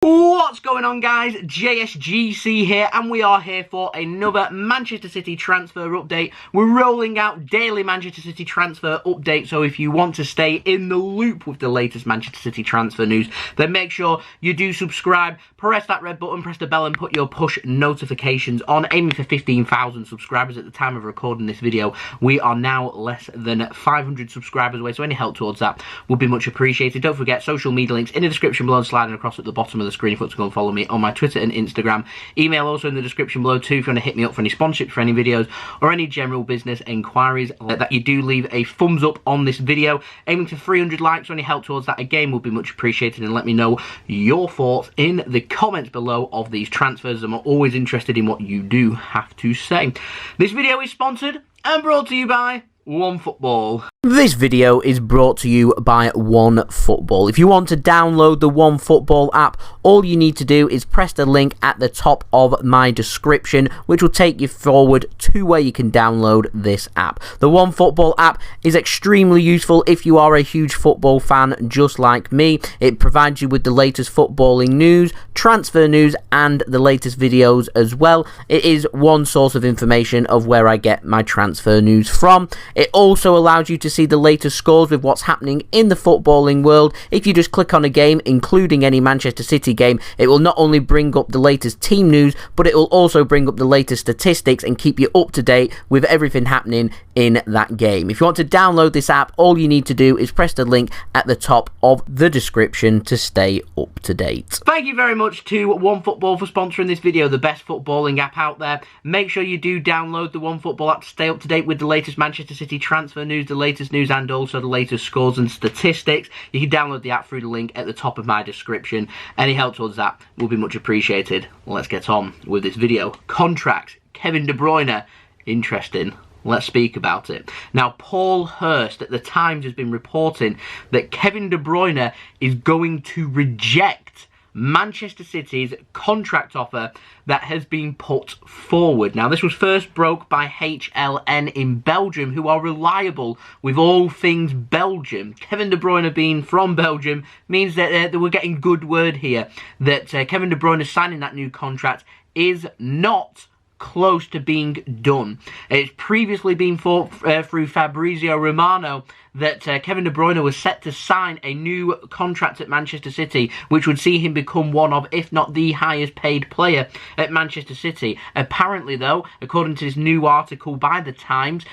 What's going on, guys? JSGC here, and we are here for another Manchester City transfer update. We're rolling out daily Manchester City transfer updates, so if you want to stay in the loop with the latest Manchester City transfer news, then make sure you do subscribe, press that red button, press the bell, and put your push notifications on. Aiming for 15,000 subscribers at the time of recording this video. We are now less than 500 subscribers away, so any help towards that would be much appreciated. Don't forget, social media links in the description below and sliding across at the bottom of the screen if you want to go and follow me on my Twitter and Instagram. Email also in the description below too if you want to hit me up for any sponsorships for any videos or any general business inquiries. That you do leave a thumbs up on this video. Aiming for 300 likes or any help towards that again would be much appreciated, and let me know your thoughts in the comments below of these transfers. I'm always interested in what you do have to say. This video is sponsored and brought to you by OneFootball. This video is brought to you by OneFootball. If you want to download the OneFootball app, all you need to do is press the link at the top of my description, which will take you forward to where you can download this app. The OneFootball app is extremely useful if you are a huge football fan just like me. It provides you with the latest footballing news, transfer news, and the latest videos as well. It is one source of information of where I get my transfer news from. It also allows you to see the latest scores with what's happening in the footballing world. If you just click on a game, including any Manchester City game, it will not only bring up the latest team news, but it will also bring up the latest statistics and keep you up to date with everything happening in that game. If you want to download this app, all you need to do is press the link at the top of the description to stay up to date. Thank you very much to OneFootball for sponsoring this video, the best footballing app out there. Make sure you do download the OneFootball app to stay up to date with the latest Manchester City transfer news, the latest news, and also the latest scores and statistics. You can download the app through the link at the top of my description. Any help towards that will be much appreciated. Let's get on with this video. Contract, Kevin De Bruyne, interesting. Let's speak about it. Now, Paul Hurst at the Times has been reporting that Kevin De Bruyne is going to reject Manchester City's contract offer that has been put forward. Now, this was first broke by HLN in Belgium, who are reliable with all things Belgium. Kevin De Bruyne being from Belgium means that we're getting good word here that Kevin De Bruyne signing that new contract is not close to being done. It's previously been thought through Fabrizio Romano that Kevin De Bruyne was set to sign a new contract at Manchester City, which would see him become one of, if not the highest paid player at Manchester City. Apparently, though, according to this new article by The Times,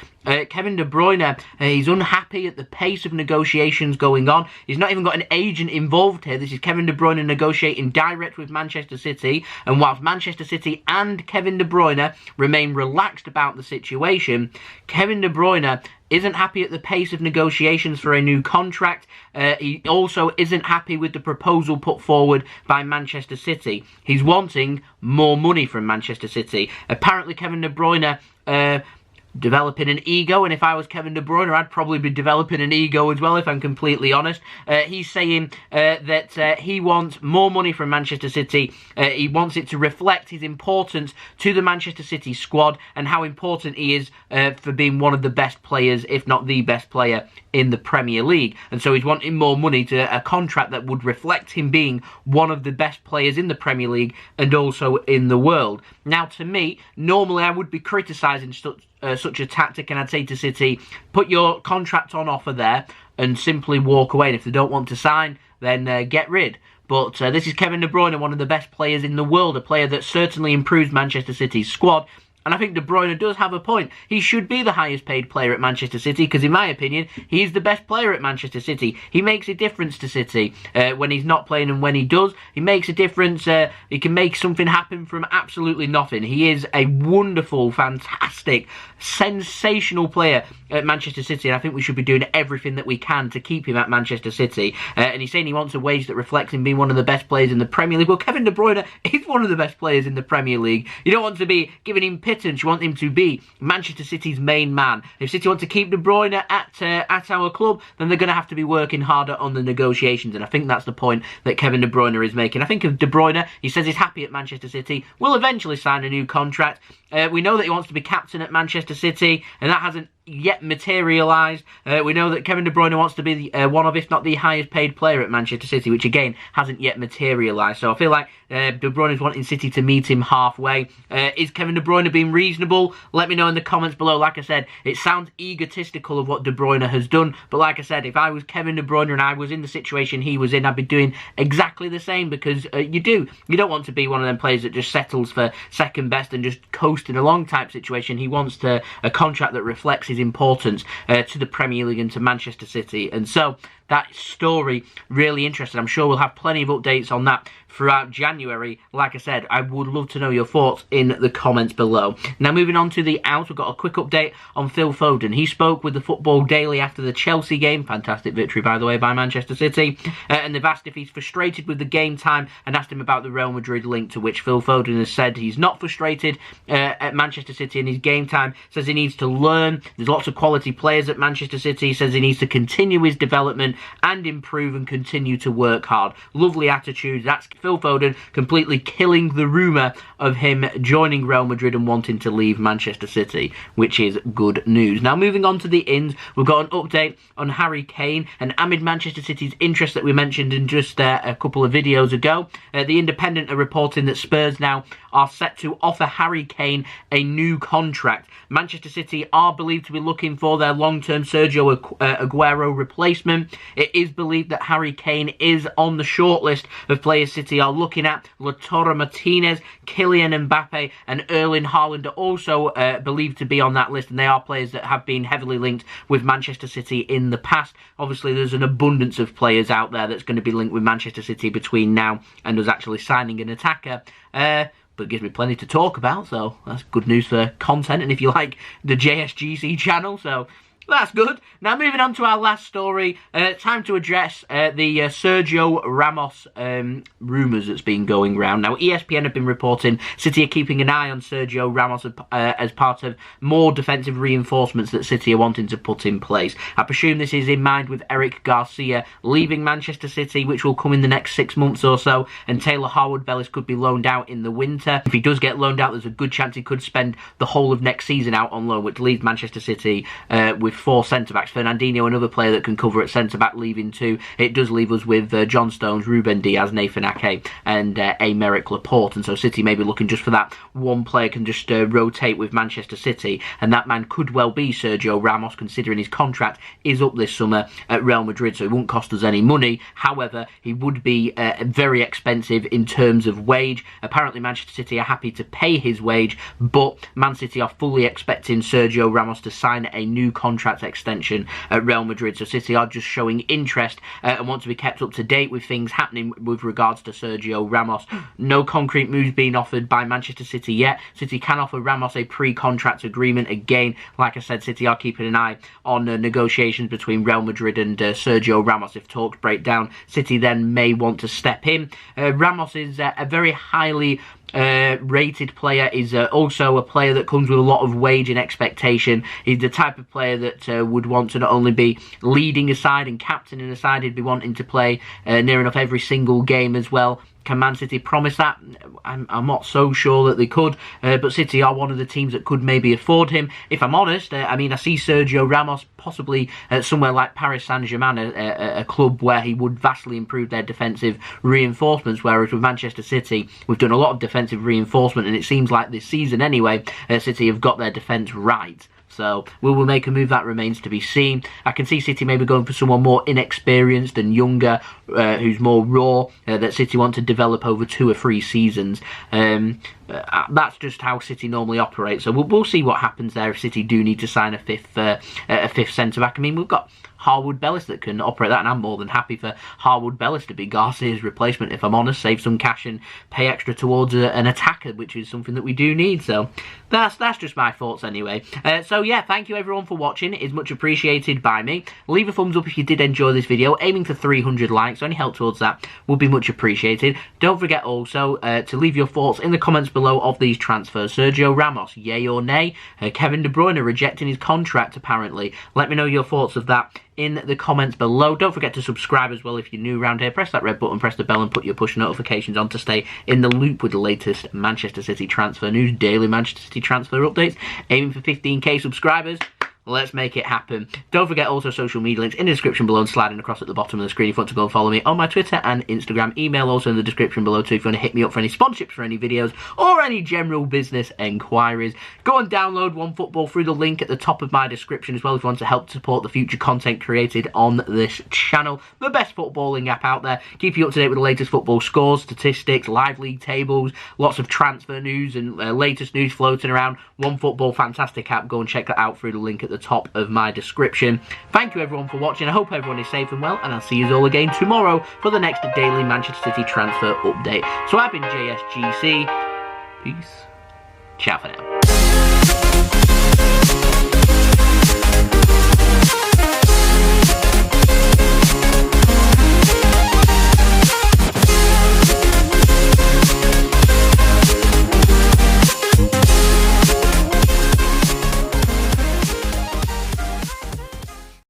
Kevin De Bruyne, he's unhappy at the pace of negotiations going on. He's not even got an agent involved here. This is Kevin De Bruyne negotiating direct with Manchester City, and whilst Manchester City and Kevin De Bruyne remain relaxed about the situation, Kevin De Bruyne isn't happy at the pace of negotiations for a new contract. He also isn't happy with the proposal put forward by Manchester City. He's wanting more money from Manchester City. Apparently, Kevin De Bruyne developing an ego, and if I was Kevin De Bruyne, I'd probably be developing an ego as well, if I'm completely honest. He's saying that he wants more money from Manchester City. He wants it to reflect his importance to the Manchester City squad and how important he is for being one of the best players, if not the best player in the Premier League. And so he's wanting more money to a contract that would reflect him being one of the best players in the Premier League and also in the world. Now, to me, normally I would be criticising such a tactic, and I'd say to City, put your contract on offer there and simply walk away. And if they don't want to sign, then get rid. But this is Kevin De Bruyne, one of the best players in the world, a player that certainly improves Manchester City's squad. And I think De Bruyne does have a point. He should be the highest paid player at Manchester City because, in my opinion, he is the best player at Manchester City. He makes a difference to City when he's not playing, and when he does, he makes a difference. He can make something happen from absolutely nothing. He is a wonderful, fantastic, sensational player at Manchester City, and I think we should be doing everything that we can to keep him at Manchester City. And he's saying he wants a wage that reflects him being one of the best players in the Premier League. Well, Kevin De Bruyne is one of the best players in the Premier League. You don't want to be giving him pittance. You want him to be Manchester City's main man. If City want to keep De Bruyne at our club, then they're going to have to be working harder on the negotiations, and I think that's the point that Kevin De Bruyne is making. I think of De Bruyne, he says he's happy at Manchester City, will eventually sign a new contract. We know that he wants to be captain at Manchester City, and that hasn't yet materialised. We know that Kevin De Bruyne wants to be one of, if not the highest paid player at Manchester City, which again hasn't yet materialised. So I feel like De Bruyne is wanting City to meet him halfway. Is Kevin De Bruyne being reasonable? Let me know in the comments below. Like I said, it sounds egotistical of what De Bruyne has done, but like I said, if I was Kevin De Bruyne and I was in the situation he was in, I'd be doing exactly the same, because you don't want to be one of them players that just settles for second best and just coasting along type situation. He wants a contract that reflects his importance to the Premier League and to Manchester City. And so that story, really interesting. I'm sure we'll have plenty of updates on that throughout January. Like I said, I would love to know your thoughts in the comments below. Now, moving on to the out, we've got a quick update on Phil Foden. He spoke with the Football Daily after the Chelsea game. Fantastic victory, by the way, by Manchester City. And they've asked if he's frustrated with the game time and asked him about the Real Madrid link, to which Phil Foden has said he's not frustrated at Manchester City in his game time. Says he needs to learn. There's lots of quality players at Manchester City. He says he needs to continue his development and improve and continue to work hard. Lovely attitude. That's Phil Foden completely killing the rumour of him joining Real Madrid and wanting to leave Manchester City, which is good news. Now, moving on to the ins, we've got an update on Harry Kane, and amid Manchester City's interest that we mentioned in just a couple of videos ago, the Independent are reporting that Spurs now are set to offer Harry Kane a new contract. Manchester City are believed to be looking for their long-term Sergio Aguero replacement. It is believed that Harry Kane is on the shortlist of players City are looking at. Lautaro Martinez, Kylian Mbappe and Erling Haaland are also believed to be on that list, and they are players that have been heavily linked with Manchester City in the past. Obviously, there's an abundance of players out there that's going to be linked with Manchester City between now and us actually signing an attacker. But it gives me plenty to talk about, so that's good news for content, and if you like the JSGC channel, so that's good. Now, moving on to our last story, time to address the Sergio Ramos rumours that's been going around. Now, ESPN have been reporting City are keeping an eye on Sergio Ramos as part of more defensive reinforcements that City are wanting to put in place. I presume this is in mind with Eric Garcia leaving Manchester City, which will come in the next 6 months or so, and Taylor Harwood-Bellis could be loaned out in the winter. If he does get loaned out, there's a good chance he could spend the whole of next season out on loan, which leaves Manchester City with 4 centre-backs. Fernandinho, another player that can cover at centre-back, leaving 2. It does leave us with John Stones, Ruben Diaz, Nathan Ake and Aymeric Laporte. And so City may be looking just for that one player can just rotate with Manchester City. And that man could well be Sergio Ramos, considering his contract is up this summer at Real Madrid, so it won't cost us any money. However, he would be very expensive in terms of wage. Apparently, Manchester City are happy to pay his wage, but Man City are fully expecting Sergio Ramos to sign a new contract extension at Real Madrid. So City are just showing interest and want to be kept up to date with things happening with regards to Sergio Ramos. No concrete moves being offered by Manchester City yet. City can offer Ramos a pre-contract agreement. Again, like I said, City are keeping an eye on negotiations between Real Madrid and Sergio Ramos. If talks break down, City then may want to step in. Ramos is a very highly rated player, is also a player that comes with a lot of wage and expectation. He's the type of player that would want to not only be leading a side and captaining a side, he'd be wanting to play near enough every single game as well. Can Man City promise that? I'm not so sure that they could, but City are one of the teams that could maybe afford him. If I'm honest, I mean, I see Sergio Ramos possibly somewhere like Paris Saint-Germain, a club where he would vastly improve their defensive reinforcements, whereas with Manchester City, we've done a lot of defensive reinforcement, and it seems like this season anyway, City have got their defence right. So, will we make a move? That remains to be seen. I can see City maybe going for someone more inexperienced and younger, who's more raw, that City want to develop over 2 or 3 seasons. That's just how City normally operate. So we'll see what happens there if City do need to sign a fifth centre-back. I mean, we've got Harwood-Bellis that can operate that, and I'm more than happy for Harwood-Bellis to be Garcia's replacement, if I'm honest. Save some cash and pay extra towards an attacker, which is something that we do need. So that's just my thoughts anyway. So yeah, thank you everyone for watching. It is much appreciated by me. Leave a thumbs up if you did enjoy this video. Aiming for 300 likes, so any help towards that would be much appreciated. Don't forget also to leave your thoughts in the comments below of these transfers. Sergio Ramos, yay or nay? Kevin De Bruyne rejecting his contract apparently. Let me know your thoughts of that in the comments below. Don't forget to subscribe as well if you're new around here. Press that red button, press the bell and put your push notifications on to stay in the loop with the latest Manchester City transfer news, daily Manchester City transfer updates. Aiming for 15k subscribers. Let's make it happen. Don't forget also social media links in the description below and sliding across at the bottom of the screen if you want to go and follow me on my Twitter and Instagram. Email also in the description below too if you want to hit me up for any sponsorships for any videos or any general business enquiries. Go and download OneFootball through the link at the top of my description as well if you want to help support the future content created on this channel. The best footballing app out there. Keep you up to date with the latest football scores, statistics, live league tables, lots of transfer news and latest news floating around. OneFootball, fantastic app. Go and check that out through the link at the top of my description. Thank you everyone for watching. I hope everyone is safe and well, and I'll see you all again tomorrow for the next daily Manchester City transfer update. So I've been JSGC. Peace. Ciao for now.